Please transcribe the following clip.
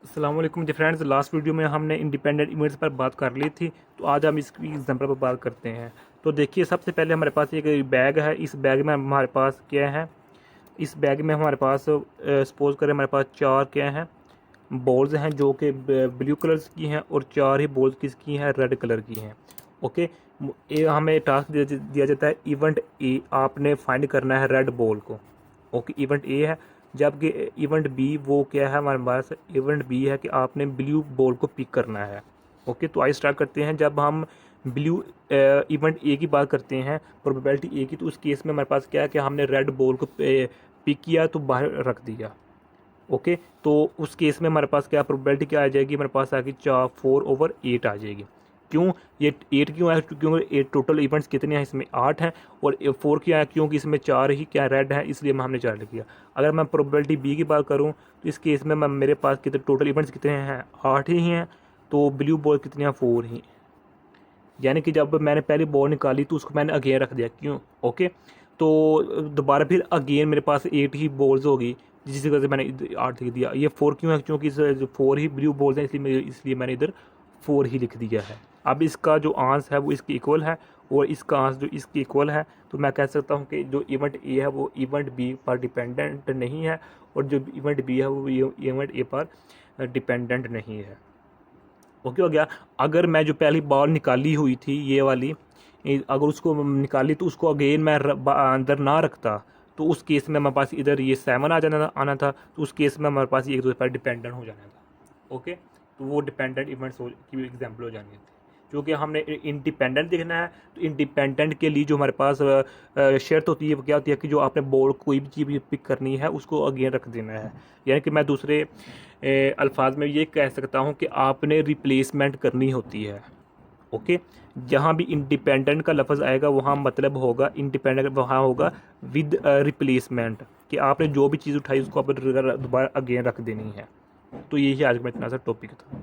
अस्सलाम वालेकुम जी friends. Last video में हमने इंडिपेंडेंट इवेंट्स पर बात कर ली थी, तो आज हम इसकी एग्जाम्पल पर बात करते हैं। तो देखिए, सबसे पहले हमारे पास एक बैग है। इस बैग में हमारे पास क्या है, इस बैग में हमारे पास सपोज करें हमारे पास चार क्या हैं, बॉल्स हैं जो कि ब्लू कलर्स की हैं, और चार ही बॉल्स किसकी हैं, रेड कलर की हैं। ओके, ये हमें टास्क दिया जाता है इवेंट ए, आपने फाइंड करना है रेड बॉल को। ओके, इवेंट ए है। जबकि इवेंट बी वो क्या है, हमारे पास इवेंट बी है कि आपने ब्लू बॉल को पिक करना है। ओके, तो आइए स्टार्ट करते हैं। जब हम ब्लू इवेंट ए की बात करते हैं, प्रोबेबिलिटी ए की, तो उस केस में हमारे पास क्या है कि हमने रेड बॉल को पिक किया तो बाहर रख दिया। ओके, तो उस केस में हमारे पास क्या प्रोबेबिलिटी क्या आ जाएगी, हमारे पास आएगी 4/8 आ जाएगी। क्यों ये 8 क्यों है, क्योंकि 8 टोटल इवेंट्स कितने हैं, इसमें 8 हैं, और 4 क्या है, क्योंकि इसमें 4 ही क्या रेड है, इसलिए हमने 4 लिख दिया। अगर मैं प्रोबेबिलिटी बी की बात करूँ, तो इस केस में मेरे पास कितने टोटल इवेंट्स कितने हैं, 8 ही हैं, तो ब्लू बॉल कितने हैं, 4 ही। यानी कि जब मैंने पहली बॉल निकाली तो उसको मैंने अगेन रख दिया। क्यों? ओके, तो दोबारा फिर अगेन मेरे पास 8 ही बॉल्स होगी, जिसकी वजह से मैंने 8 लिख दिया। ये 4 क्यों है, क्योंकि जो 4 ही ब्लू बॉल्स हैं, इसलिए मैंने इधर 4 ही लिख दिया है। अब इसका जो आंसर है वो इसके इक्वल है, और इसका आंसर जो इसके इक्वल है, तो मैं कह सकता हूँ कि जो इवेंट ए है वो इवेंट बी पर डिपेंडेंट नहीं है, और जो इवेंट बी है वो इवेंट ए पर डिपेंडेंट नहीं है। ओके हो गया। अगर मैं जो पहली बॉल निकाली हुई थी ये वाली, अगर उसको निकाली तो उसको अगेन मैं अंदर ना रखता, तो उस केस में हमारे पास इधर ये 7 आना था, तो उस केस में हमारे पास ये एक दूसरे पर डिपेंडेंट हो जाना था। ओके, तो वो डिपेंडेंट इवेंट्स की एग्जाम्पल हो जानी थी। क्योंकि हमने इंडिपेंडेंट देखना है, तो इंडिपेंडेंट के लिए जो हमारे पास शर्त होती है वो क्या होती है कि जो आपने बॉल कोई भी चीज़ पिक करनी है उसको अगेन रख देना है। यानी कि मैं दूसरे अल्फाज में ये कह सकता हूँ कि आपने रिप्लेसमेंट करनी होती है। ओके, जहाँ भी इंडिपेंडेंट का लफ्ज़ आएगा वहाँ मतलब होगा इंडिपेंडेंट, वहाँ होगा विद रिप्लेसमेंट, कि आपने जो भी चीज़ उठाई उसको आप दोबारा अगेन रख देनी है। तो यही आज का इतना सा टॉपिक था।